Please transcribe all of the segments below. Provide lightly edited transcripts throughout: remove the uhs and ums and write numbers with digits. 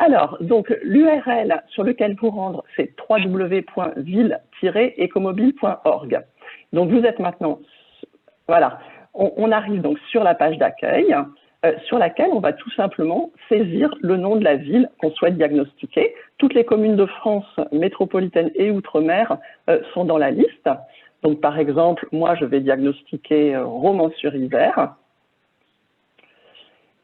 Alors, donc, l'URL sur lequel vous rendre, c'est www.ville-ecomobile.org. Donc, vous êtes maintenant, voilà, on arrive donc sur la page d'accueil, sur laquelle on va tout simplement saisir le nom de la ville qu'on souhaite diagnostiquer. Toutes les communes de France métropolitaine et outre-mer sont dans la liste. Donc, par exemple, moi, je vais diagnostiquer Romans-sur-Isère.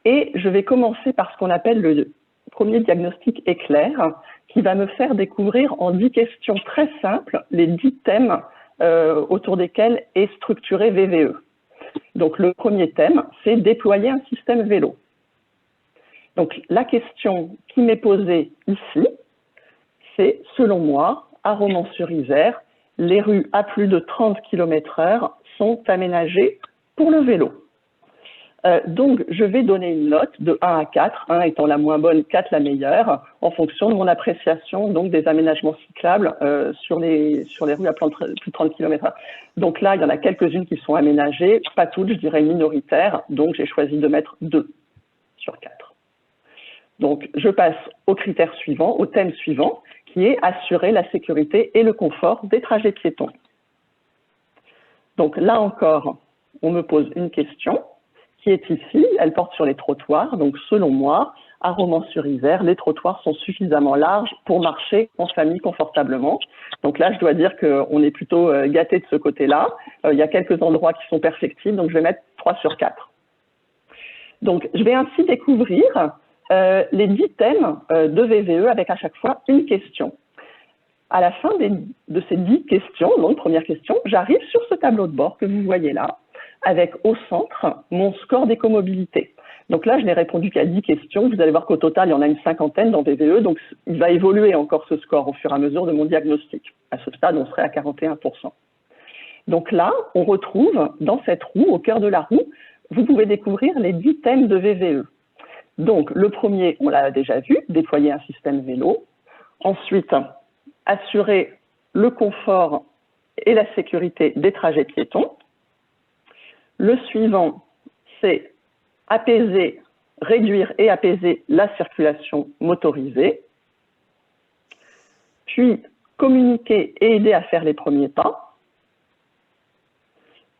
Et je vais commencer par ce qu'on appelle le premier diagnostic éclair, qui va me faire découvrir en 10 questions très simples les 10 thèmes autour desquels est structuré VVE. Donc, le premier thème, c'est déployer un système vélo. Donc, la question qui m'est posée ici, c'est, selon moi, à Romans-sur-Isère, les rues à plus de 30 km/h sont aménagées pour le vélo. Donc, je vais donner une note de 1 à 4, 1 étant la moins bonne, 4 la meilleure, en fonction de mon appréciation donc, des aménagements cyclables sur les rues à plus de 30 km/h. Donc là, il y en a quelques-unes qui sont aménagées, pas toutes, je dirais minoritaires, donc j'ai choisi de mettre 2 sur 4. Donc, je passe au critère suivant, au thème suivant, qui est assurer la sécurité et le confort des trajets piétons. Donc là encore, on me pose une question qui est ici, elle porte sur les trottoirs. Donc, selon moi, à Romans-sur-Isère, les trottoirs sont suffisamment larges pour marcher en famille confortablement. Donc là, je dois dire qu'on est plutôt gâté de ce côté-là. Il y a quelques endroits qui sont perfectibles, donc je vais mettre 3 sur 4. Donc, je vais ainsi découvrir les 10 thèmes de VVE avec à chaque fois une question. À la fin de ces 10 questions, donc première question, j'arrive sur ce tableau de bord que vous voyez là, avec au centre mon score d'écomobilité. Donc là, je n'ai répondu qu'à 10 questions. Vous allez voir qu'au total, il y en a une cinquantaine dans VVE, donc il va évoluer encore ce score au fur et à mesure de mon diagnostic. À ce stade, on serait à 41%. Donc là, on retrouve dans cette roue, au cœur de la roue, vous pouvez découvrir les 10 thèmes de VVE. Donc le premier, on l'a déjà vu, déployer un système vélo. Ensuite, assurer le confort et la sécurité des trajets piétons. Le suivant, c'est apaiser, réduire et apaiser la circulation motorisée. Puis, communiquer et aider à faire les premiers pas.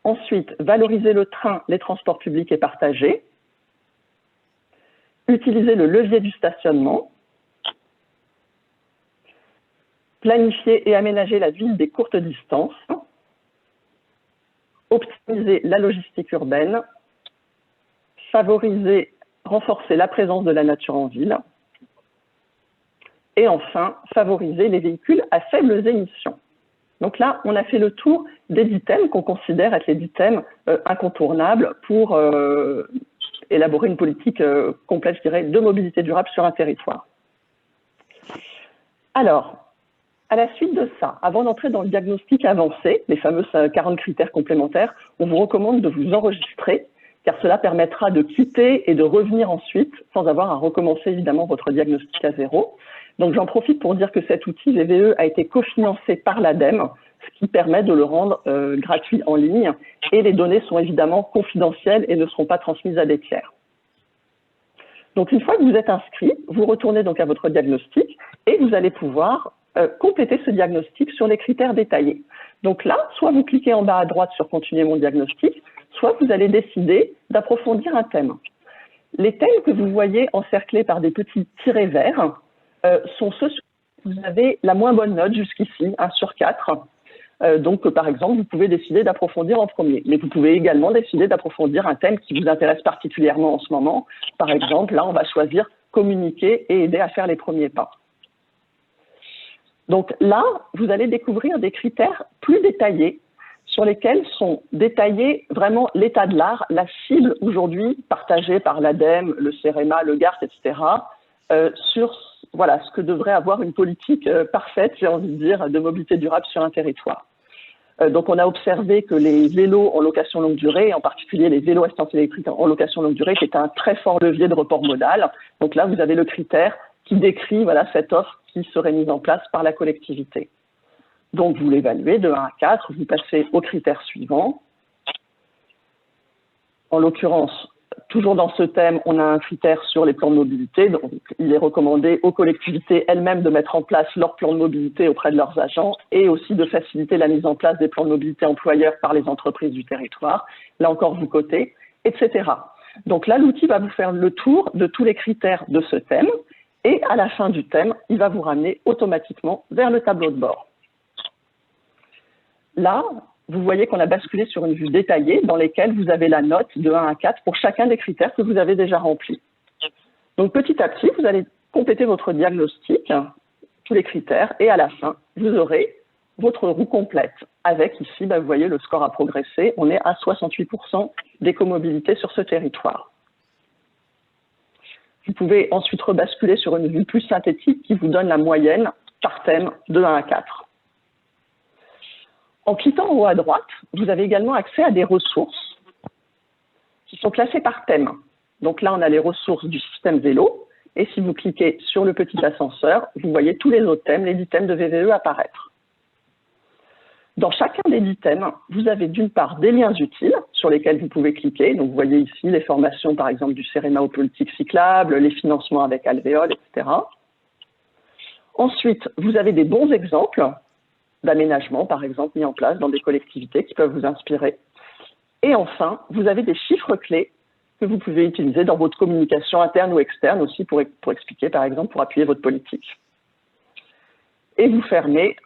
Ensuite, valoriser le train, les transports publics et partagés. Utiliser le levier du stationnement. Planifier et aménager la ville des courtes distances. Optimiser la logistique urbaine, favoriser, renforcer la présence de la nature en ville, et enfin, favoriser les véhicules à faibles émissions. Donc là, on a fait le tour des 10 thèmes qu'on considère être les 10 thèmes incontournables pour élaborer une politique complète, je dirais, de mobilité durable sur un territoire. Alors, à la suite de ça, avant d'entrer dans le diagnostic avancé, les fameux 40 critères complémentaires, on vous recommande de vous enregistrer, car cela permettra de quitter et de revenir ensuite, sans avoir à recommencer évidemment votre diagnostic à zéro. Donc j'en profite pour dire que cet outil VVE a été cofinancé par l'ADEME, ce qui permet de le rendre gratuit en ligne, et les données sont évidemment confidentielles et ne seront pas transmises à des tiers. Donc une fois que vous êtes inscrit, vous retournez donc à votre diagnostic et vous allez pouvoir compléter ce diagnostic sur les critères détaillés. Donc là, soit vous cliquez en bas à droite sur « Continuer mon diagnostic », soit vous allez décider d'approfondir un thème. Les thèmes que vous voyez encerclés par des petits tirets verts sont ceux sur lesquels vous avez la moins bonne note jusqu'ici, 1 sur 4. Donc, par exemple, vous pouvez décider d'approfondir en premier. Mais vous pouvez également décider d'approfondir un thème qui vous intéresse particulièrement en ce moment. Par exemple, là, on va choisir « Communiquer et aider à faire les premiers pas ». Donc là, vous allez découvrir des critères plus détaillés sur lesquels sont détaillés vraiment l'état de l'art, la cible aujourd'hui partagée par l'ADEME, le CEREMA, le GART, etc., sur voilà, ce que devrait avoir une politique parfaite, j'ai envie de dire, de mobilité durable sur un territoire. Donc on a observé que les vélos en location longue durée, en particulier les vélos assistance électrique en location longue durée, qui est un très fort levier de report modal. Donc là, vous avez le critère qui décrit voilà, cette offre qui serait mise en place par la collectivité. Donc, vous l'évaluez de 1 à 4, vous passez au critère suivant. En l'occurrence, toujours dans ce thème, on a un critère sur les plans de mobilité. Donc, il est recommandé aux collectivités elles-mêmes de mettre en place leur plan de mobilité auprès de leurs agents et aussi de faciliter la mise en place des plans de mobilité employeurs par les entreprises du territoire. Là encore, vous cotez, etc. Donc là, l'outil va vous faire le tour de tous les critères de ce thème et à la fin du thème, il va vous ramener automatiquement vers le tableau de bord. Là, vous voyez qu'on a basculé sur une vue détaillée dans laquelle vous avez la note de 1 à 4 pour chacun des critères que vous avez déjà remplis. Donc petit à petit, vous allez compléter votre diagnostic, tous les critères, et à la fin, vous aurez votre roue complète. Avec ici, vous voyez, le score a progressé. On est à 68% d'écomobilité sur ce territoire. Vous pouvez ensuite rebasculer sur une vue plus synthétique qui vous donne la moyenne par thème de 1 à 4. En cliquant en haut à droite, vous avez également accès à des ressources qui sont classées par thème. Donc là, on a les ressources du système vélo. Et si vous cliquez sur le petit ascenseur, vous voyez tous les autres thèmes, les 10 thèmes de VVE apparaître. Dans chacun des 10 thèmes, vous avez d'une part des liens utiles sur lesquels vous pouvez cliquer. Donc vous voyez ici les formations, par exemple, du CEREMA aux politiques cyclables, les financements avec Alvéole, etc. Ensuite, vous avez des bons exemples d'aménagement, par exemple, mis en place dans des collectivités qui peuvent vous inspirer. Et enfin, vous avez des chiffres clés que vous pouvez utiliser dans votre communication interne ou externe aussi pour expliquer, par exemple, pour appuyer votre politique. Et vous fermez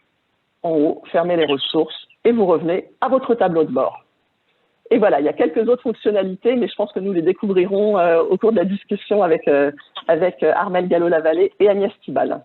en haut, fermez les ressources et vous revenez à votre tableau de bord. Et voilà, il y a quelques autres fonctionnalités, mais je pense que nous les découvrirons au cours de la discussion avec Armelle Gallo-Lavallée et Agnès Thibal.